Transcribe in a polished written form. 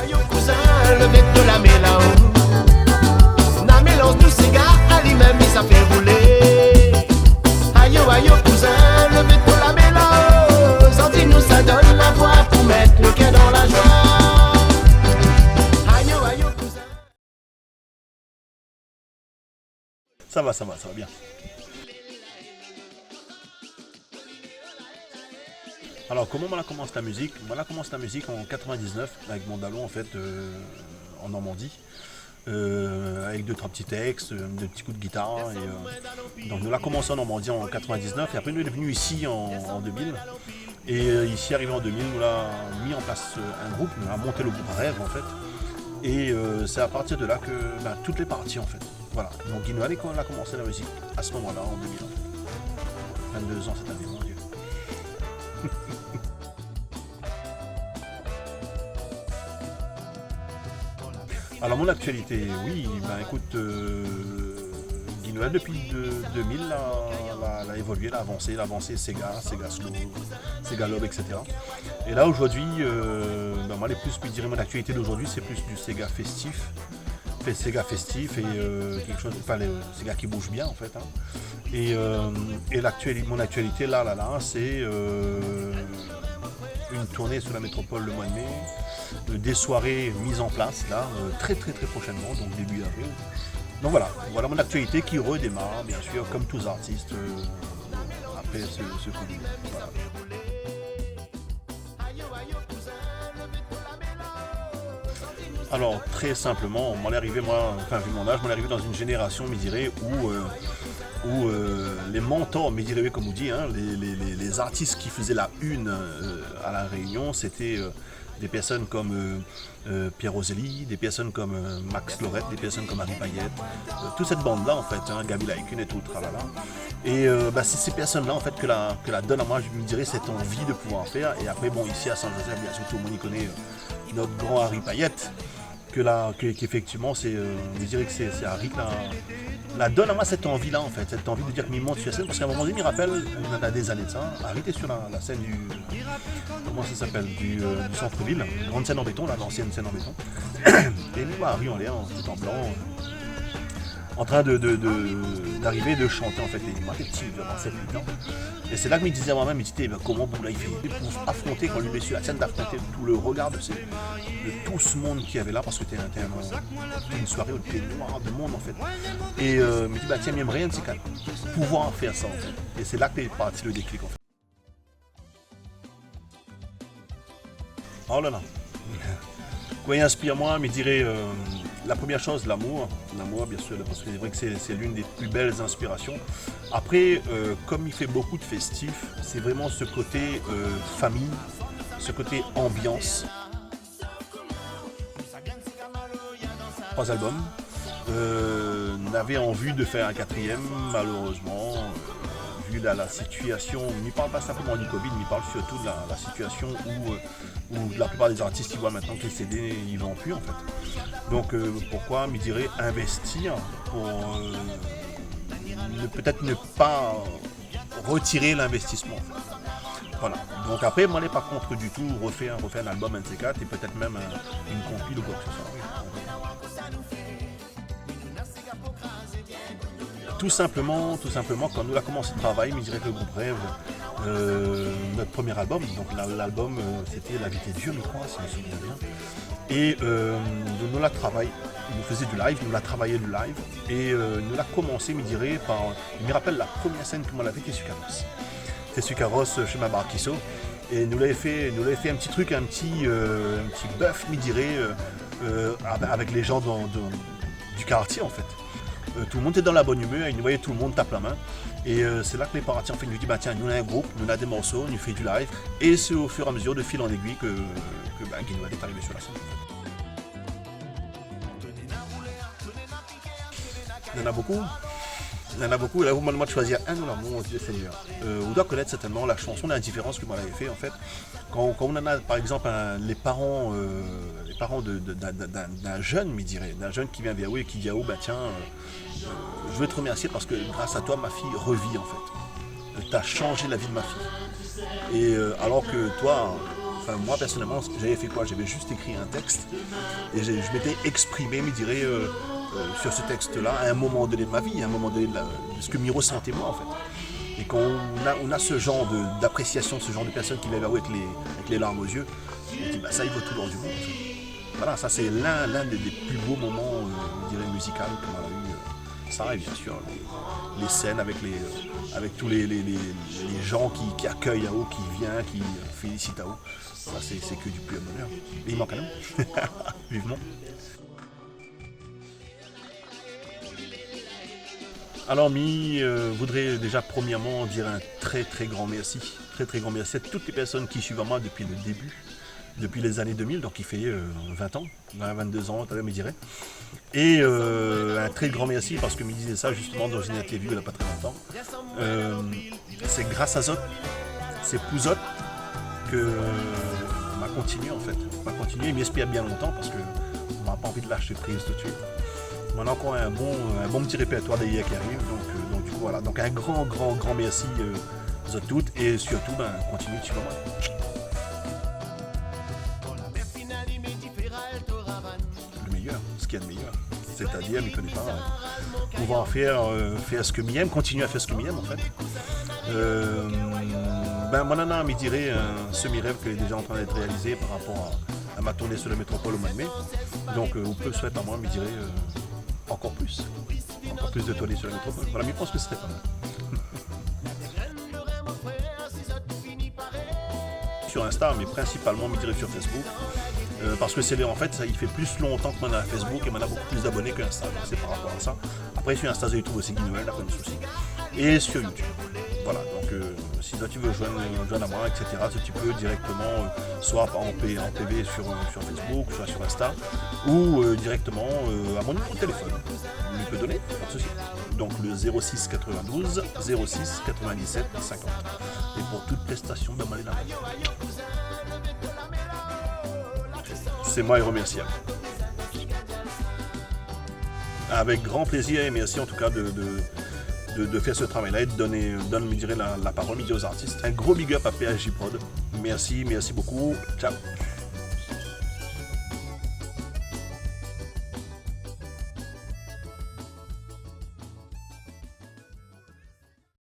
Ayo cousin, le mec de la mélange. Na mélange du cigare, à lui-même il s'en fait rouler. Ayo cousin, le mec de la mélange. Senti nous ça donne la voix pour mettre le cœur dans la joie. Ayo cousin. Ça va bien. Alors, comment on a commencé la musique? On a commencé la musique en 99 avec mon dalon en fait en Normandie. Avec 2-3 petits textes, des petits coups de guitare. Donc nous l'a commencé en Normandie en 99 et après nous est venu ici en 2000. Et ici arrivé en 2000, nous l'a mis en place un groupe, nous l'a monté le groupe Rêve en fait. Et c'est à partir de là que toutes les parties en fait. Voilà. Donc Guy Noël on a commencé la musique à ce moment-là en 2000 en fait. 22 ans cette année, mon Dieu. Alors mon actualité, oui, écoute, Guy Noël depuis 2000 a évolué, il a avancé Sega Slow, Sega Love, etc. Et là aujourd'hui, moi les plus, je dirais mon actualité d'aujourd'hui, c'est plus du Sega festif. Sega festif et quelque chose, enfin les Sega qui bougent bien en fait. Hein. Et mon actualité là, c'est une tournée sur la métropole le mois de mai, des soirées mises en place là, très prochainement, donc début avril. Donc voilà mon actualité qui redémarre, bien sûr, comme tous artistes, après ce Covid. Voilà. Alors très simplement, vu mon âge, je m'en est arrivé dans une génération, je dirais, où les mentors, mais dirais comme on dit, hein, les artistes qui faisaient la une à La Réunion, c'était des personnes comme Pierre Roselli, des personnes comme Max Lorette, des personnes comme Harry Payette, toute cette bande-là en fait, hein, Gaby Laikun et tout, tralala. Et c'est ces personnes-là en fait que la donne à moi, je me dirais, cette envie de pouvoir faire. Et après, bon, ici à Saint-Joseph, bien sûr, tout le monde y connaît notre grand Harry Payette. Qu'effectivement, je dirais que c'est Harry qui la donne à moi cette envie-là, en fait, cette envie de dire qu'il monte sur la scène, parce qu'à un moment donné, il me rappelle, il y a des années de ça, Harry était sur la scène comment ça s'appelle, du centre-ville, grande scène en béton, là, l'ancienne scène en béton, et il voit Harry en l'air, tout en blanc, en train d'arriver de chanter, en fait, et il m'a fait petit, durant 7-8 ans. Et c'est là que je me disais à moi-même, comment Boula il fait pour affronter, quand lui met sur la scène, d'affronter tout le regard de tout ce monde qu'il y avait là, parce que c'était une soirée où il était noir de monde en fait. Et je me dis, tiens, il me rien de ces cas, pouvoir faire ça en fait. Et c'est là que est parti le déclic en fait. Oh là là. Quoi inspire-moi, mais je dirais la première chose, l'amour, bien sûr, parce que c'est vrai que c'est l'une des plus belles inspirations. Après, comme il fait beaucoup de festifs, c'est vraiment ce côté famille, ce côté ambiance. 3 albums. On avait en vue de faire un 4e, malheureusement, vu la situation, on n'y parle pas simplement du Covid, on y parle surtout de la situation où la plupart des artistes qui voient maintenant que les CD ils vendent plus en fait. Donc pourquoi me dirais investir pour peut-être ne pas retirer l'investissement en fait. Voilà. Donc après moi je n'ai pas contre du tout refaire un album NC4 et peut-être même une compile ou quoi que ce soit. Tout simplement, quand nous avons commencé le travail, je dirais que le groupe Rêve, notre premier album, donc l'album c'était La Vie est dure, je crois, si je me souviens bien. Et nous l'avons travaillé, nous faisait du live, nous l'avons travaillé du live, et nous l'avons commencé, je dirais, par, je me rappelle la première scène que moi l'avais, c'était sur Carrosse. C'était sur Carrosse chez ma Barquisso, et nous l'avons fait un petit truc, un petit bœuf, je dirais, avec les gens du quartier en fait. Tout le monde était dans la bonne humeur, il nous voyait tout le monde tape la main. Et c'est là que les parties en fait nous disent tiens, nous on a un groupe, nous on a des morceaux, nous fait du live. Et c'est au fur et à mesure, de fil en aiguille, que Guy Noël est arrivé sur la scène. Il y en a beaucoup, et là vous me demandez de choisir un, mon Dieu Seigneur. On doit connaître certainement la chanson La Différence que moi j'avais fait en fait. Quand on en a par exemple les parents d'un jeune, me dirait, d'un jeune qui vient vers vous et qui dit tiens, je veux te remercier parce que grâce à toi ma fille revit en fait. Tu as changé la vie de ma fille. Et alors que toi, moi personnellement, j'avais fait quoi? J'avais juste écrit un texte et je m'étais exprimé, me dirais, sur ce texte-là à un moment donné de ma vie, à un moment donné de ce que m'y ressentais moi en fait. Et quand on a ce genre d'appréciation, ce genre de personnes qui viennent avec les larmes aux yeux, on dit bah ça il vaut tout l'or du monde. Voilà, ça c'est l'un des plus beaux moments, je dirais, musicaux qu'on a eu. Ça et bien sûr les scènes avec tous les gens qui accueillent AO, qui viennent, qui félicitent AO. Ça c'est que du plus bonheur. Et il manque un homme. Vivement. Alors voudrais déjà premièrement dire un très très grand merci. Très grand merci à toutes les personnes qui suivent moi depuis le début. Depuis les années 2000, donc il fait 20 ans, 22 ans, tu me dirais. Et un très grand merci parce que me disait ça justement dans une interview il n'y a pas très longtemps. C'est grâce à Zot, c'est pour Zot que m'a continué en fait. M'a continué, il m'inspire bien longtemps parce que on n'a pas envie de lâcher prise tout de suite. On a encore un bon petit répertoire d'IA qui arrive, donc du coup voilà. Donc un grand merci Zot toutes et surtout continuez de suivre moi. Ce qu'il y a de meilleur, c'est-à-dire, je ne connais pas, pouvoir faire ce que m'y aime, continuer à faire ce que m'y aime en fait. Mon nana me dirait un semi-rêve qui est déjà en train d'être réalisé par rapport à ma tournée sur la métropole au mois de mai. Donc, on peut souhaiter à moi, me dirait encore plus de tournées sur la métropole. Voilà, mais je pense que ce serait pas mal. Sur Insta, mais principalement, me dirait sur Facebook. Parce que en fait, ça, il fait plus longtemps que on a Facebook et on a beaucoup plus d'abonnés que Insta. C'est par rapport à ça. Après, sur Insta, vous trouvez aussi Guy-Noël, pas de souci. Et sur YouTube. Voilà, donc si toi tu veux joindre à moi, etc., tu peux directement, soit en PV sur Facebook, soit sur Insta, ou directement à mon numéro de téléphone. Il peut donner, pas de souci. Donc le 06 92 06 97 50. Et pour toute prestation de Malena. C'est moi et remerciable. Avec grand plaisir et merci en tout cas de faire ce travail-là et de donner la parole aux artistes. Un gros big up à PHJ Prod. Merci beaucoup. Ciao.